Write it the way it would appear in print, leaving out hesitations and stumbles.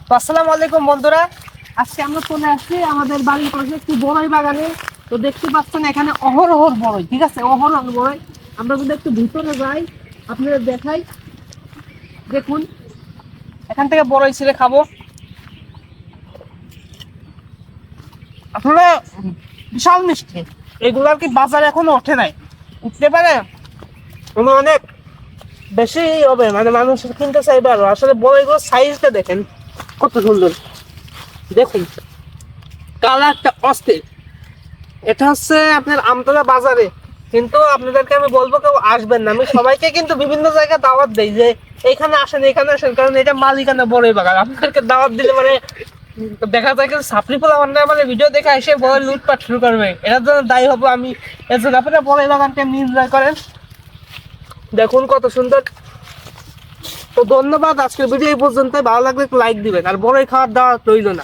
তো আসসালামু আলাইকুম বন্ধুরা, আজকে আমরা চলে আসছি আমাদের বাড়ির পাশে একটি বড়ই বাগানে। তো দেখতে পাচ্ছেন এখানে অহরহ বড়ই, ঠিক আছে, অহরহ বড়ই। আমরা যদি একটু ভিতরে যাই আপনাদের দেখাই, দেখুন এখান থেকে বড়ই ছিঁড়ে খাবো। আসলে বিশাল মিষ্টি, এগুলার কি বাজারে এখনো ওঠে নাই, উঠতে পারে অনেক বেশি হবে, মানে মানুষ কিনতে চাইবে আরো। আসলে বড়ইগুলোর সাইজটা দেখেন কত সুন্দর, দেখুন কালারটা অস্থির। এটা হচ্ছে আপনার আমতলা বাজারে, কিন্তু আপনাদেরকে আমি বলবো কেউ আসবেন না। আমি সবাইকে কিন্তু বিভিন্ন জায়গায় দাওয়াত দেই যে এখানে আসেন, এখানে আসেন, কারণ এটা মালিকানা বড়ই বাগান। আপনাদেরকে দাওয়াত দিলে মানে দেখা যায় কিন্তু সাপড়ি ফোলা মানে ভিডিও দেখে এসে বড় লুটপাট শুরু করবে, এটার জন্য দায়ী হবো আমি। এর জন্য আপনারা বড়ই বাগানকে এনজয় করেন, দেখুন কত সুন্দর। তো ধন্যবাদ, আজকের ভিডিও এই পর্যন্ত। ভালো লাগলে একটু লাইক দিবেন, আর বড়ই খাওয়ার দাওয়াত রইল না।